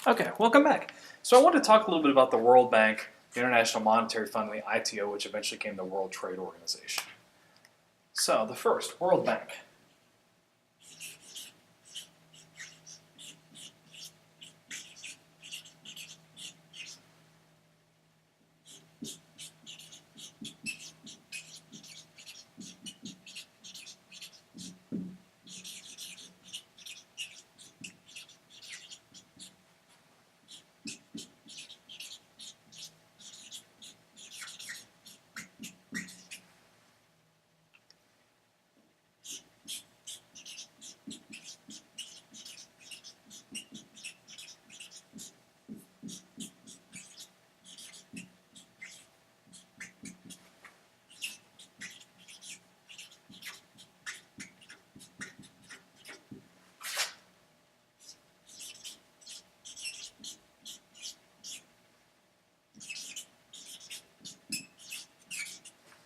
Okay, welcome back. So I want to talk a little bit about the World Bank, the International Monetary Fund, and the ITO, which eventually became the World Trade Organization. So the first, World Bank.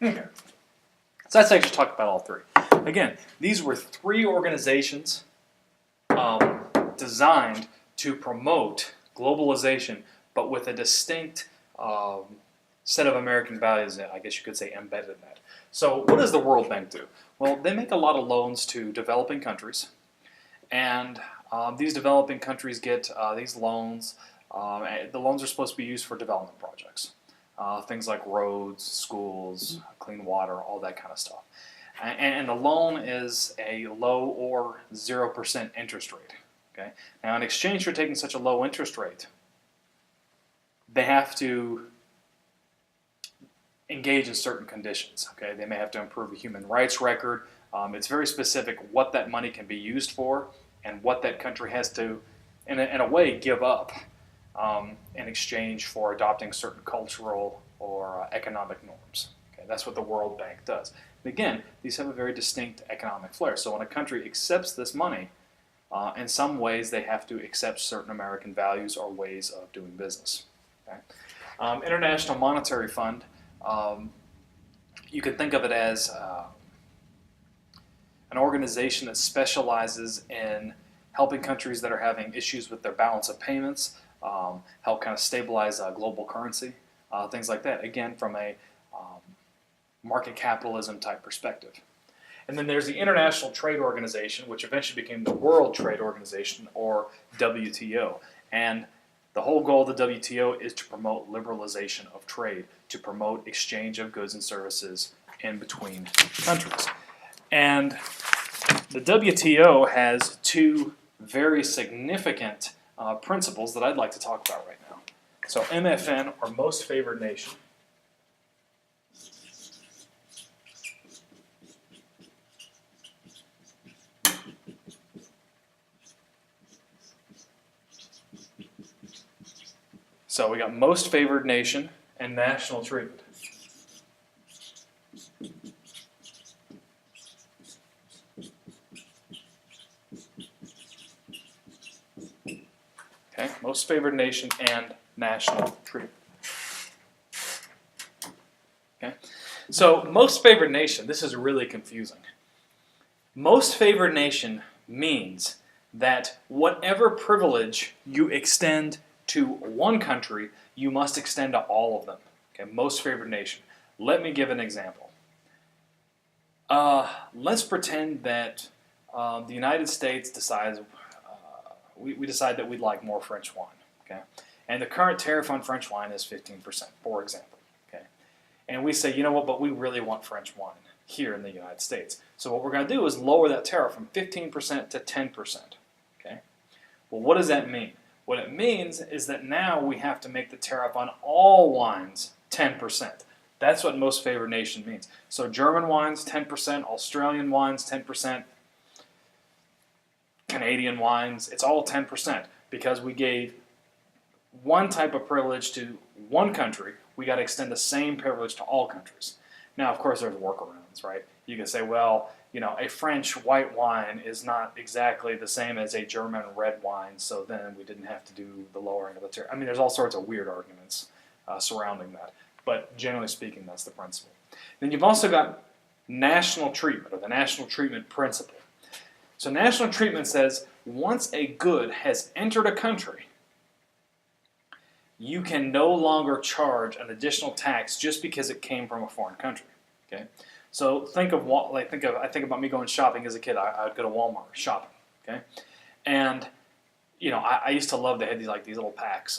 Okay. So that's actually talk about all three. Again, these were three organizations designed to promote globalization, but with a distinct set of American values, I guess you could say, embedded in that. So what does the World Bank do? Well, they make a lot of loans to developing countries, and these developing countries get these loans. The loans are supposed to be used for development projects. Things like roads, schools, clean water, all that kind of stuff. And the loan is a low or 0% interest rate. Okay. Now, in exchange for taking such a low interest rate, they have to engage in certain conditions. Okay. They may have to improve a human rights record. It's very specific what that money can be used for and what that country has to, in a way, give up in exchange for adopting certain cultural or economic norms. Okay, that's what the World Bank does. And again, these have a very distinct economic flair. So when a country accepts this money, in some ways they have to accept certain American values or ways of doing business. Okay? International Monetary Fund, you could think of it as an organization that specializes in helping countries that are having issues with their balance of payments, help kind of stabilize global currency, things like that. Again, from a market capitalism type perspective. And then there's the International Trade Organization, which eventually became the World Trade Organization, or WTO. And the whole goal of the WTO is to promote liberalization of trade, to promote exchange of goods and services in between countries. And the WTO has two very significant principles that I'd like to talk about right now. So MFN, or Most Favored Nation. So we got Most Favored Nation and National Treatment. Okay, Most Favored Nation and National Treatment. Okay, so Most Favored Nation, this is really confusing. Most Favored Nation means that whatever privilege you extend to one country, you must extend to all of them. Okay, Most Favored Nation. Let me give an example. Let's pretend that the United States decides we decide that we'd like more French wine. Okay, and the current tariff on French wine is 15%, for example. Okay, and we say, you know what, but we really want French wine here in the United States. So what we're going to do is lower that tariff from 15% to 10%. Okay, well, what does that mean? What it means is that now we have to make the tariff on all wines 10%. That's what Most Favored Nation means. So German wines 10%, Australian wines 10%, Canadian wines, it's all 10% because we gave one type of privilege to one country. We got to extend the same privilege to all countries. Now, of course, there's workarounds, right? You can say, well, you know, a French white wine is not exactly the same as a German red wine, so then we didn't have to do the lowering of the tariff. I mean, there's all sorts of weird arguments surrounding that, but generally speaking, that's the principle. Then you've also got national treatment, or the national treatment principle. So national treatment says once a good has entered a country, you can no longer charge an additional tax just because it came from a foreign country. Okay, so I think about me going shopping as a kid. I would go to Walmart shopping. Okay, and I used to love, they had these little packs.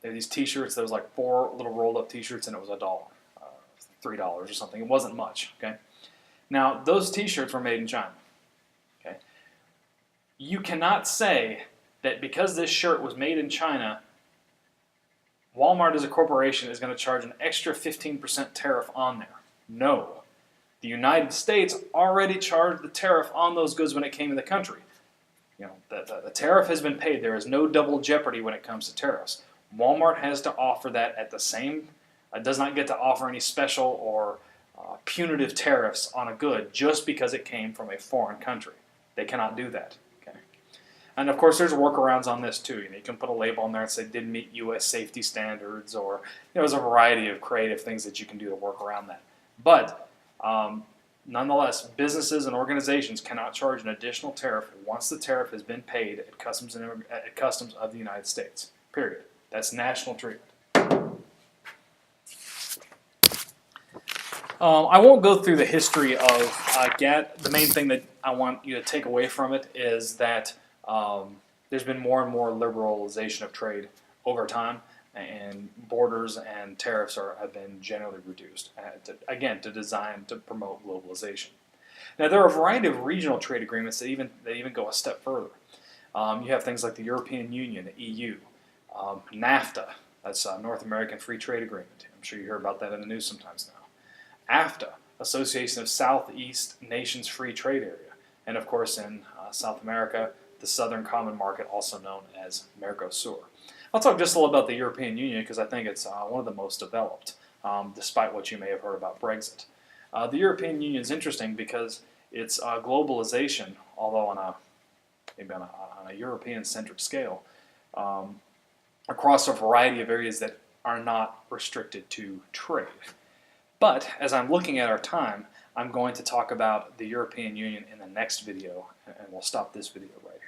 They had these T-shirts. There was like 4 little rolled up T-shirts, and it was $1, $3 or something. It wasn't much. Okay, now those T-shirts were made in China. Okay, you cannot say that because this shirt was made in China, Walmart as a corporation is going to charge an extra 15% tariff on there. No. The United States already charged the tariff on those goods when it came to the country. The tariff has been paid. There is no double jeopardy when it comes to tariffs. Walmart has to offer that at the same, does not get to offer any special or punitive tariffs on a good just because it came from a foreign country. They cannot do that. And of course, there's workarounds on this too. You can put a label on there and say didn't meet U.S. safety standards, or there's a variety of creative things that you can do to work around that. But nonetheless, businesses and organizations cannot charge an additional tariff once the tariff has been paid at customs of the United States. Period. That's national treatment. I won't go through the history of GATT. The main thing that I want you to take away from it is that there's been more and more liberalization of trade over time, and borders and tariffs have been generally reduced, to promote globalization. Now, there are a variety of regional trade agreements that even go a step further. You have things like the European Union, the EU, NAFTA, that's North American Free Trade Agreement. I'm sure you hear about that in the news sometimes now. AFTA, Association of Southeast Nations Free Trade Area, and of course in South America, the Southern Common Market, also known as Mercosur. I'll talk just a little about the European Union because I think it's one of the most developed, despite what you may have heard about Brexit. The European Union is interesting because it's globalization, although on a European-centric scale, across a variety of areas that are not restricted to trade. But as I'm looking at our time, I'm going to talk about the European Union in the next video, and we'll stop this video right here.